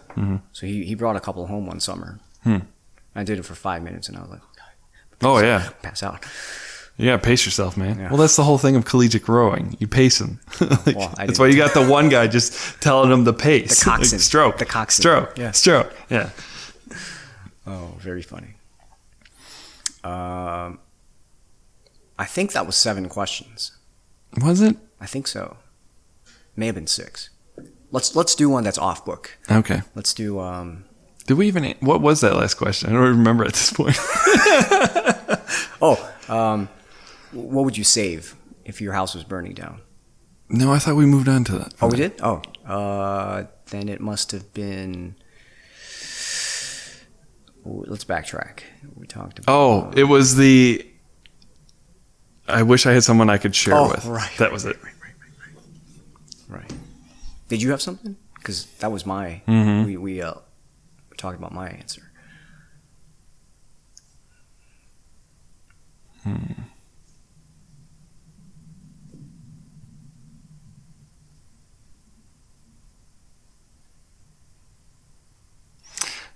So he brought a couple home one summer. I did it for 5 minutes, and I was like, oh yeah, pass out. You gotta pace yourself, man. Yeah. Well, that's the whole thing of collegiate rowing. You pace them. That's why you got the one guy just telling them the pace. The coxswain. Like, stroke. The coxswain. Stroke. Yeah. Stroke. Yeah. Oh, very funny. I think that was 7 questions. Was it? I think so. May have been 6. Let's do one that's off book. Okay. Let's do. Did we even? What was that last question? I don't remember at this point. What would you save if your house was burning down? No, I thought we moved on to that. Oh, we did? Oh. Then it must have been... Let's backtrack. We talked about... Oh, it was the... I wish I had someone I could share with. Right. That was it. Right. Did you have something? Because that was my. We talked about my answer.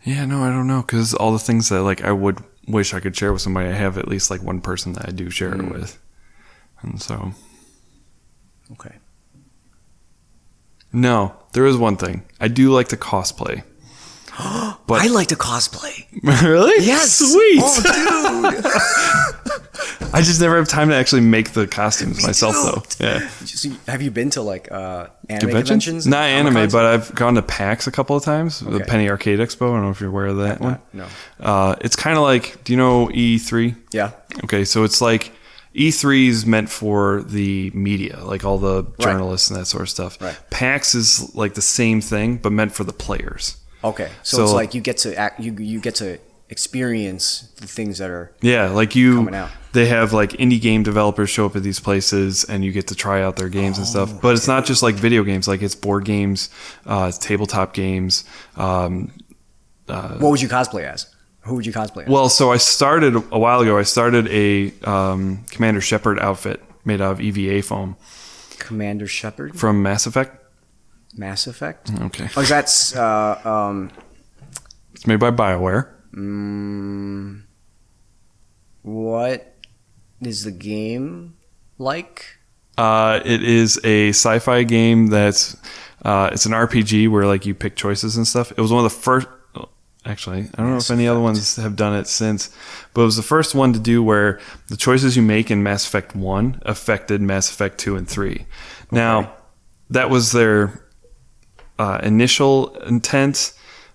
Yeah, no, I don't know, because all the things that like I would wish I could share with somebody, I have at least like one person that I do share it with, and so. Okay. No, there is one thing. I do like to cosplay. But I like to cosplay. Really? Yes. Sweet. Oh, dude. I just never have time to actually make the costumes myself, though. Yeah. Have you been to like anime conventions? Not anime, but I've gone to PAX a couple of times. The Okay. Penny Arcade Expo. I don't know if you're aware of that one. No. It's kind of like, do you know E3? Yeah. Okay, so it's like E3 is meant for the media, like all the journalists and that sort of stuff. Right. PAX is like the same thing, but meant for the players. Okay, so it's like you get to you get to experience the things that are like coming out. They have like indie game developers show up at these places, and you get to try out their games and stuff. But it's not just like video games; like it's board games, it's tabletop games. What would you cosplay as? Who would you cosplay as? Well, so I started a while ago. I started a Commander Shepard outfit made out of EVA foam. Commander Shepard from Mass Effect. Mass Effect. Okay. Oh, that's it's made by BioWare. What is the game like? It is a sci-fi game that's it's an RPG where like you pick choices and stuff. It was one of the first. Actually, I don't know if any other ones have done it since, but it was the first one to do where the choices you make in Mass Effect 1 affected Mass Effect 2 and 3. Okay. Now, that was their initial intent.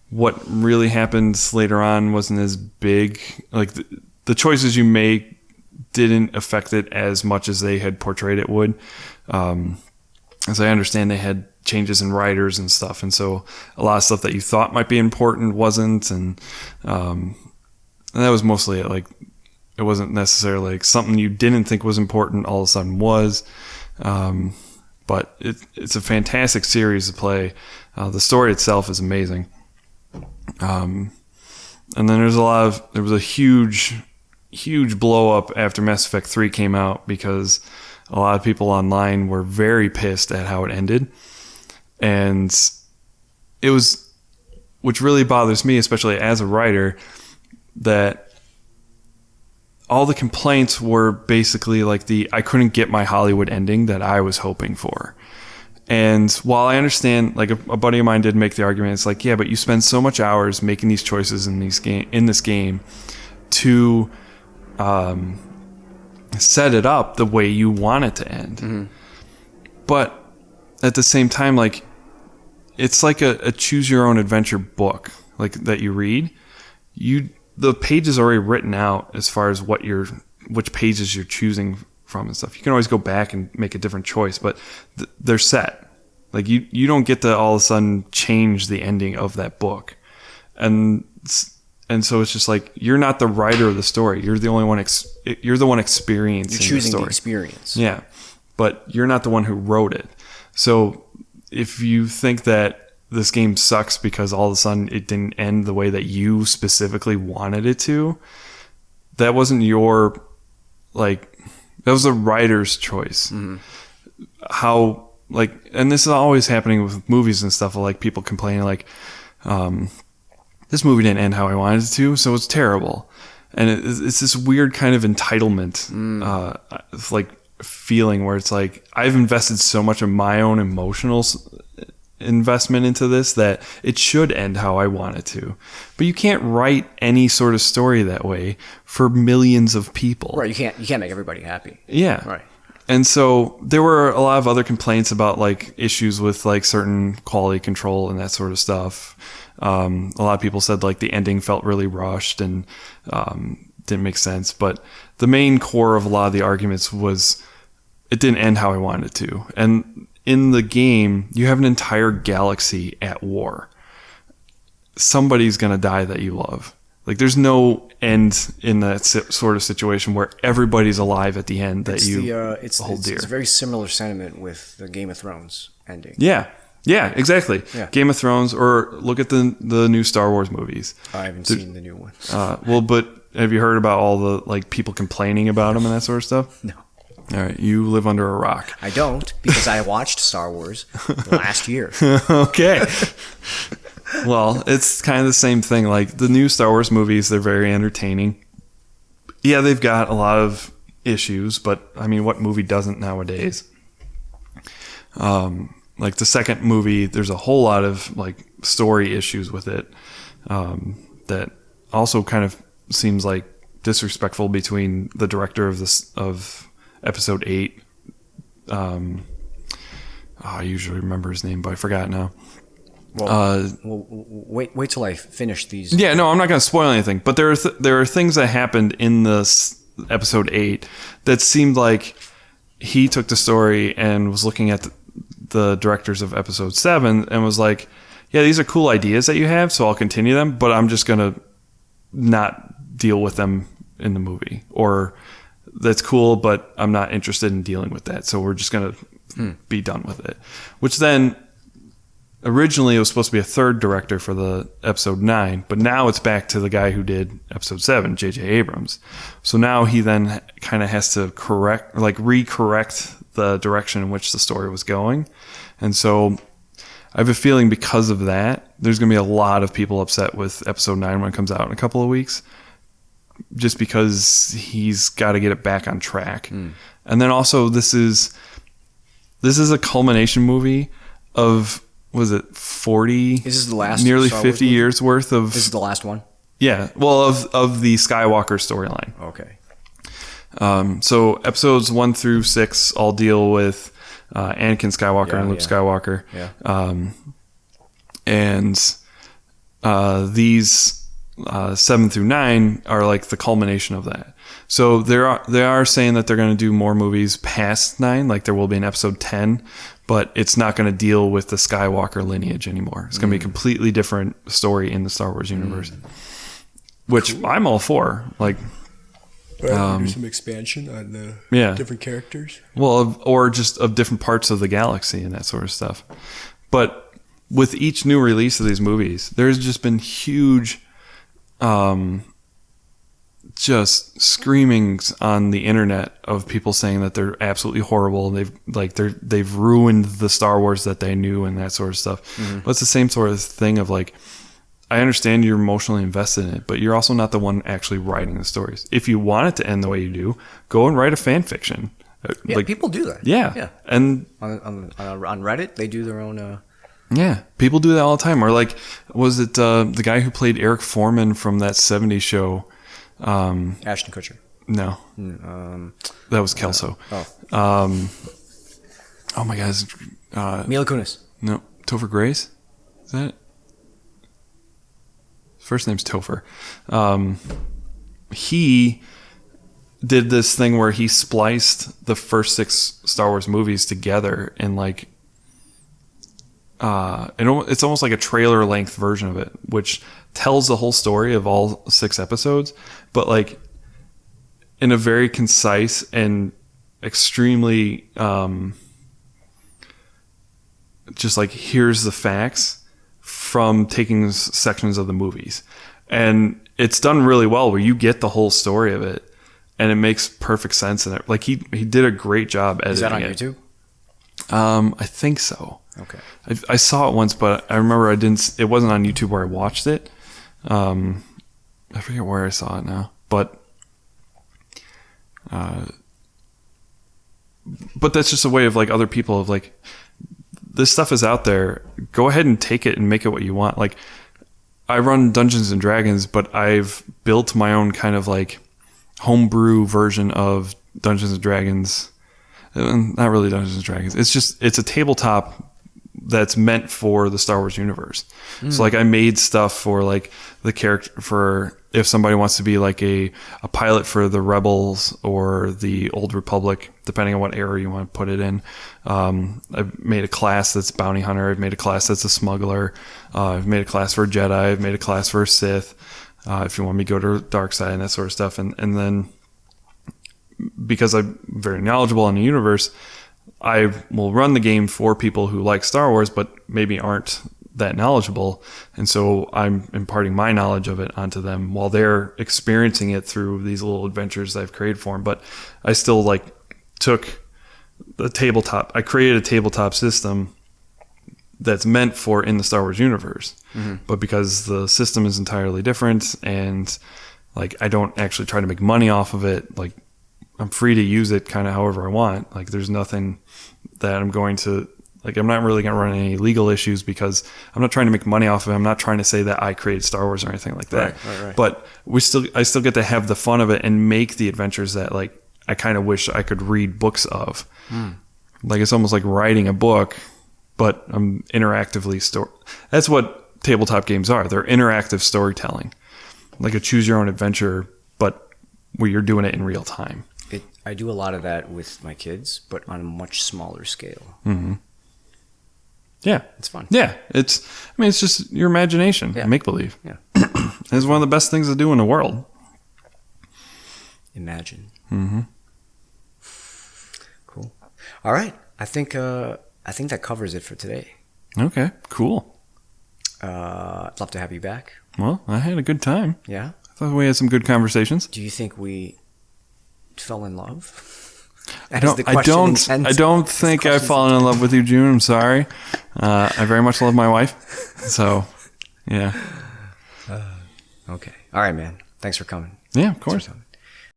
What really happens later on wasn't as big. Like the choices you make didn't affect it as much as they had portrayed it would. As I understand, they had changes in writers and stuff, and so a lot of stuff that you thought might be important wasn't, and that was mostly it. Like it wasn't necessarily like something you didn't think was important all of a sudden was. But it's a fantastic series to play. The story itself is amazing. And then there was a huge blow up after Mass Effect 3 came out because a lot of people online were very pissed at how it ended. And it was, which really bothers me, especially as a writer, that all the complaints were basically like I couldn't get my Hollywood ending that I was hoping for. And while I understand, like a buddy of mine did make the argument, it's like, yeah, but you spend so much hours making these choices in this game to set it up the way you want it to end. Mm-hmm. But at the same time, like it's like a choose your own adventure book, like that you read. The page is already written out as far as which pages you're choosing from and stuff. You can always go back and make a different choice, but they're set. Like you don't get to all of a sudden change the ending of that book. And so it's just like you're not the writer of the story. You're the only one you're the one experiencing the story. You're choosing the experience. Yeah. But you're not the one who wrote it. So if you think that this game sucks because all of a sudden it didn't end the way that you specifically wanted it to, that wasn't your that was the writer's choice. Mm-hmm. How and this is always happening with movies and stuff, like people complaining like this movie didn't end how I wanted it to, so it's terrible. And it's this weird kind of entitlement feeling where it's like I've invested so much of my own emotional investment into this that it should end how I want it to. But you can't write any sort of story that way for millions of people. Right, you can't make everybody happy. Yeah. Right. And so there were a lot of other complaints about like issues with like certain quality control and that sort of stuff. A lot of people said like the ending felt really rushed and didn't make sense. But the main core of a lot of the arguments was it didn't end how I wanted it to. And in the game, you have an entire galaxy at war. Somebody's going to die that you love. Like, there's no end in that sort of situation where everybody's alive at the end that you hold dear. It's a very similar sentiment with the Game of Thrones ending. Yeah. Yeah, exactly. Yeah. Game of Thrones, or look at the new Star Wars movies. I haven't seen the new ones. Well, but have you heard about all the like people complaining about them and that sort of stuff? No. All right, you live under a rock. I don't, because I watched Star Wars last year. Okay. Well, it's kind of the same thing. Like the new Star Wars movies, they're very entertaining. Yeah, they've got a lot of issues, but I mean, what movie doesn't nowadays? Like the second movie, there's a whole lot of like story issues with it that also kind of seems like disrespectful between the director of Episode 8. I usually remember his name, but I forgot now. Well, wait till I finish these. Yeah, no, I'm not going to spoil anything. But there are things that happened in this Episode 8 that seemed like he took the story and was looking at the directors of Episode 7 and was like, yeah, these are cool ideas that you have, so I'll continue them, but I'm just going to not deal with them in the movie. Or that's cool, but I'm not interested in dealing with that, so we're just going to be done with it. Which then, originally it was supposed to be a third director for the Episode 9, but now it's back to the guy who did Episode 7, J.J. Abrams. So now he then kind of has to recorrect the direction in which the story was going. And so I have a feeling because of that, there's going to be a lot of people upset with Episode 9 when it comes out in a couple of weeks, just because he's got to get it back on track. And then also this is a culmination movie of, was it 40? This is the last nearly Star Wars 50 movie? years worth of. This is the last one? Yeah. Well, of the Skywalker storyline. Okay. So episodes 1 through 6 all deal with Anakin Skywalker and Luke Skywalker. Yeah. And these 7 through 9 are like the culmination of that. So they are saying that they're going to do more movies past 9, like there will be an Episode 10, but it's not going to deal with the Skywalker lineage anymore. It's going to be a completely different story in the Star Wars universe, which I'm all for. Like, do some expansion on the different characters. Well, or just of different parts of the galaxy and that sort of stuff. But with each new release of these movies, there's just been huge, just screamings on the internet of people saying that they're absolutely horrible and they've ruined the Star Wars that they knew and that sort of stuff. But it's the same sort of thing of like, I understand you're emotionally invested in it, but you're also not the one actually writing the stories. If you want it to end the way you do, go and write a fan fiction. Yeah, like, people do that. Yeah. And on Reddit, they do their own. Yeah, people do that all the time. Or like, was it the guy who played Eric Foreman from that '70s show? Ashton Kutcher. No, that was Kelso. Oh my God, Mila Kunis. No, Topher Grace. Is that it? First name's Topher. He did this thing where he spliced the first 6 Star Wars movies together in like, it's almost like a trailer length version of it, which tells the whole story of all 6 episodes, but like in a very concise and extremely, just like, here's the facts from taking sections of the movies. And it's done really well where you get the whole story of it and it makes perfect sense. And like he did a great job editing it. Is that on YouTube? I think so. Okay. I saw it once, but I remember it wasn't on YouTube where I watched it. I forget where I saw it now, but that's just a way of like other people of like, this stuff is out there. Go ahead and take it and make it what you want. Like, I run Dungeons and Dragons, but I've built my own kind of like homebrew version of Dungeons and Dragons. Not really Dungeons and Dragons. It's a tabletop that's meant for the Star Wars universe. So like I made stuff for like the character, for if somebody wants to be like a pilot for the Rebels or the Old Republic, depending on what era you want to put it in. I've made a class that's bounty hunter. I've made a class that's a smuggler. I've made a class for a Jedi. I've made a class for a Sith. If you want me to go to dark side and that sort of stuff. And then because I'm very knowledgeable in the universe, I will run the game for people who like Star Wars, but maybe aren't that knowledgeable. And so I'm imparting my knowledge of it onto them while they're experiencing it through these little adventures I've created for them. But I still like took the tabletop. I created a tabletop system that's meant for in the Star Wars universe. Mm-hmm. But because the system is entirely different and like I don't actually try to make money off of it, like I'm free to use it kind of however I want. Like there's nothing that I'm going to, like I'm not really going to run any legal issues because I'm not trying to make money off of it. I'm not trying to say that I created Star Wars or anything like that. Right. But I still get to have the fun of it and make the adventures that like I kind of wish I could read books of. Like it's almost like writing a book, but I'm interactively That's what tabletop games are. They're interactive storytelling, like a choose your own adventure, but where you're doing it in real time. I do a lot of that with my kids, but on a much smaller scale. Mm-hmm. Yeah, it's fun. Yeah, it's just your imagination, make believe. Yeah, it's one of the best things to do in the world. Imagine. Mm-hmm. Cool. All right, I think that covers it for today. Okay, cool. I'd love to have you back. Well, I had a good time. Yeah, I thought we had some good conversations. Do you think we fell in love? I don't think I've fallen in love with you, June. I'm sorry. I very much love my wife. So, yeah. Okay. All right, man. Thanks for coming. Yeah, of course.